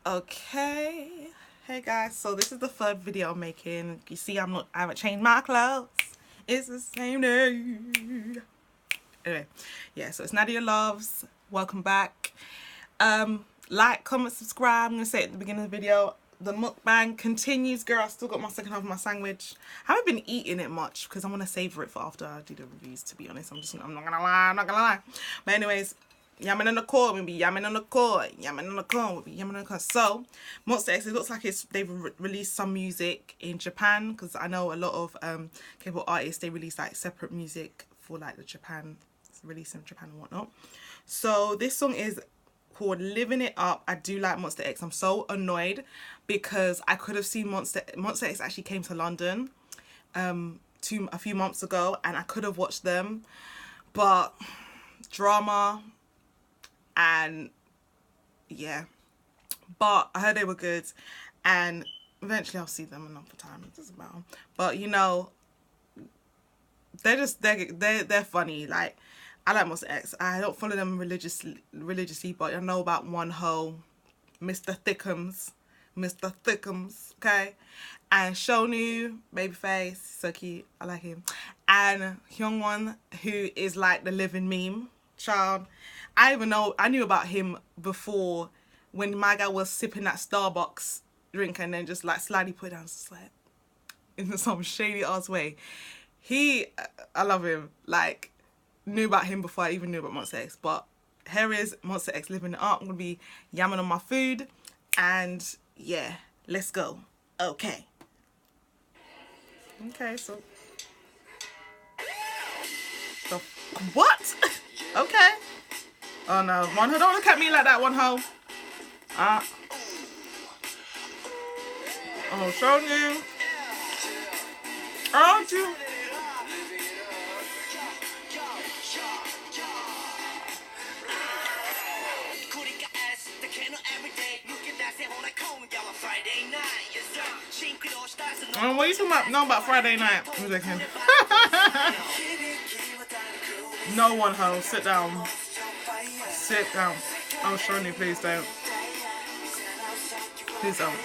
Okay. Hey guys, so this is the third video I'm making. You see I haven't changed my clothes. It's the same day. Anyway, yeah, so it's Nadia Loves. Welcome back. Like, comment, subscribe. I'm gonna say it at the beginning of the video. The mukbang continues, girl. I still got my second half of my sandwich. I haven't been eating it much because I want to savor it for after I do the reviews, to be honest. I'm not gonna lie. But anyways, yamming on the core, we'll be yamming on the core, yamming on the core, we'll be yamming on the core. So, Monsta, it looks like they've released some music in Japan, because I know a lot of K-pop artists, they release like separate music for like the Japan, release in Japan and whatnot. So this song is called Living It Up. I do like Monsta X. I'm so annoyed because I could have seen Monsta X actually came to London a few months ago, and I could have watched them, but drama. And yeah, but I heard they were good, and eventually I'll see them another time. It doesn't matter. But you know, they're funny. Like, I like Monsta X. I don't follow them religiously, but I know about one ho, Mr. Thickums, okay, and Shonu, babyface, so cute. I like him, and Hyungwon, who is like the living meme child. I knew about him before, when my guy was sipping that Starbucks drink and then just like slightly put it down, just like in some shady ass way. I love him. Like, knew about him before I even knew about Monsta X. But here is Monsta X Living It Up. I'm gonna be yamming on my food, and yeah, let's go. Okay, so what? Okay. Oh no, one ho, don't look at me like that, one ho. Oh, showing you. Aren't you? What are you talking about? No, about Friday night. I'm joking. No, one ho, sit down. Sit down. I'm showing you, please don't. Please don't.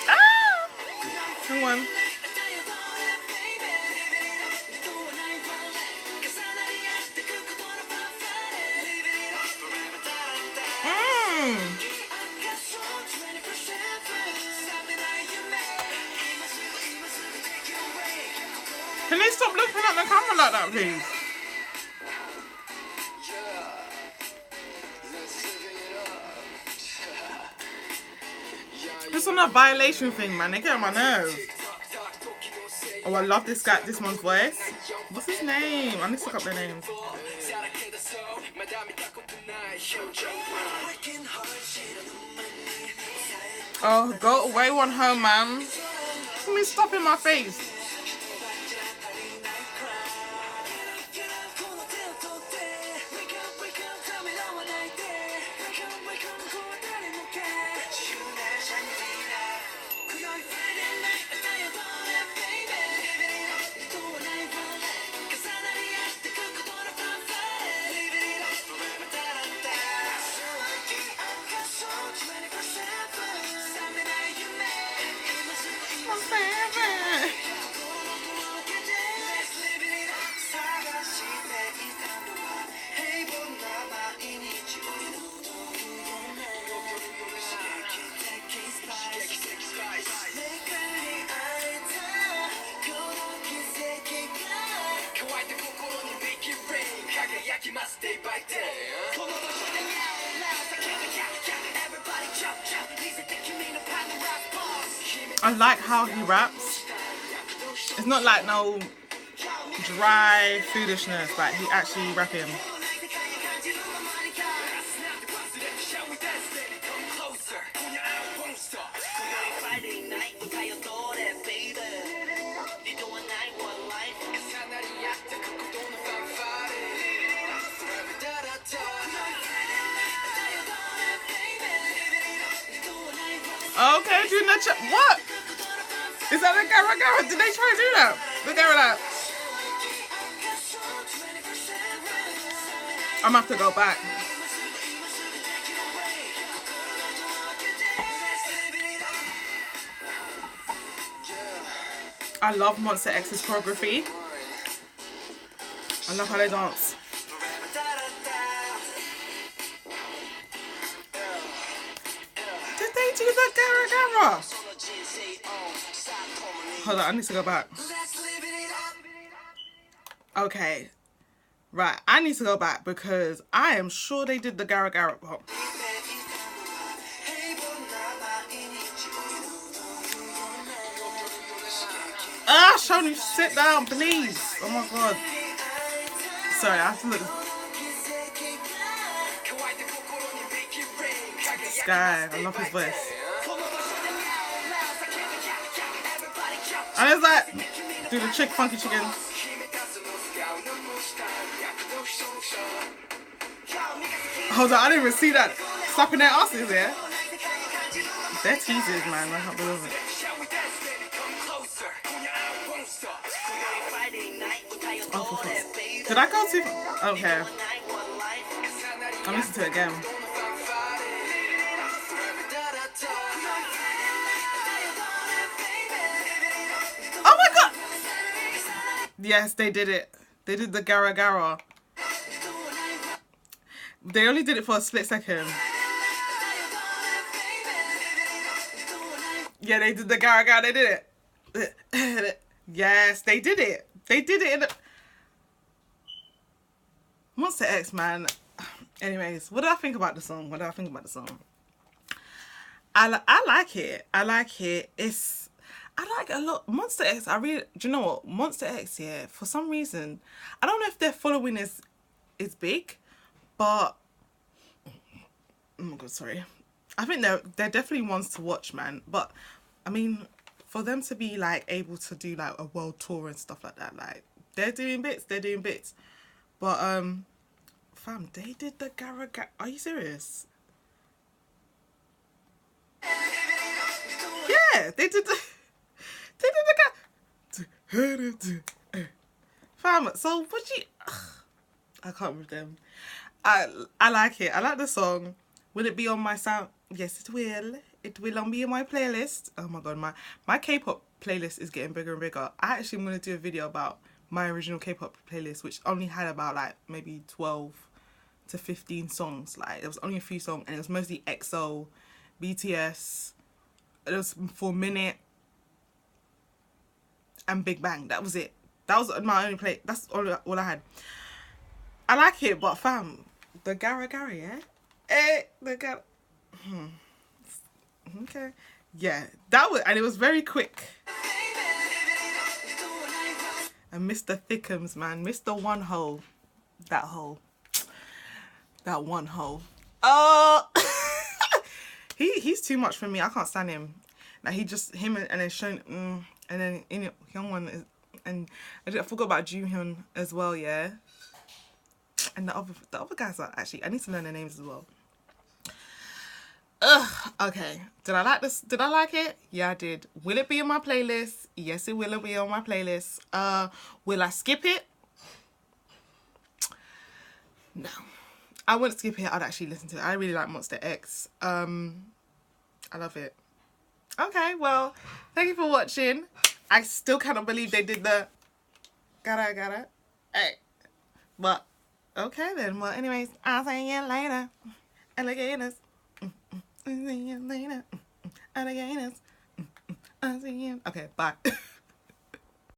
Ah! Come on. Can they stop looking at the camera like that, please? It's on that violation thing, man. They get on my nerves. Oh, I love this guy, this one's voice. What's his name? I need to look up their names. Oh, go away, one home, man. Let me stop in my face. I like how he raps. It's not like no dry foodishness, like he actually rapping. Okay, doing that. What? Is that the Gara? Did they try to do that? The Gara? I'm gonna have to go back. I love Monsta X's choreography. I love how they dance. Did they do the Gara Gara? Hold on, I need to go back. Okay. Right, I need to go back because I am sure they did the Gara Gara pop. Ah, Shoni, sit down, please. Oh my god. Sorry, I have to look. This guy, I love his voice. And it's like, do the chick, funky chicken. Hold on, I didn't even see that. Slapping their asses, yeah? They're teasers, man. I can't believe it. Oh, for fuck. Did I go too? Okay. I'm listening to it again. Oh my god! Yes, they did it. They did the Gara Gara. They only did it for a split second. Yeah, they did the Gara Gara. They did it. Yes, they did it. They did it in the... Monsta X, man. Anyways, what do I think about the song? What do I think about the song? I like it. I like it. I like a lot. Monsta X, I really... Do you know what? Monsta X, yeah, for some reason, I don't know if their following is big, but... Oh my god, sorry. I think they're definitely ones to watch, man. But, I mean, for them to be, like, able to do, like, a world tour and stuff like that, like, they're doing bits. But, fam, they did the Gara Gara. Are you serious? Yeah, they did the Gara. Fam, so what you... I can't with them. I like it. I like the song. Will it be on my sound? Yes, it will. It will be on my playlist. Oh my god, my K-pop playlist is getting bigger and bigger. I actually am going to do a video about my original K-pop playlist, which only had about like maybe 12 to 15 songs. Like, there was only a few songs, and it was mostly EXO, BTS, it was 4 Minute, and Big Bang. That was it. That was my only play. That's all I had. I like it, but fam, the Gara Gara, yeah? The Gara... Okay. Yeah, that was... And it was very quick. And Mr. Thickums, man. Mr. One Hole. That hole. That one hole. Oh! He's too much for me. I can't stand him. Like, him and then Shon... and then Young One is... And I forgot about Joohyun as well, yeah? And the other guys are actually... I need to learn their names as well. Ugh, okay. Did I like this? Did I like it? Yeah, I did. Will it be on my playlist? Yes, it will be on my playlist. Will I skip it? No. I wouldn't skip it. I'd actually listen to it. I really like Monsta X. I love it. Okay, well, thank you for watching. I still cannot believe they did the Gara Gara. Hey. But, okay then. Well, anyways, I'll see you later. Alligators. See you later. Alligators. I'll see you. Okay, bye.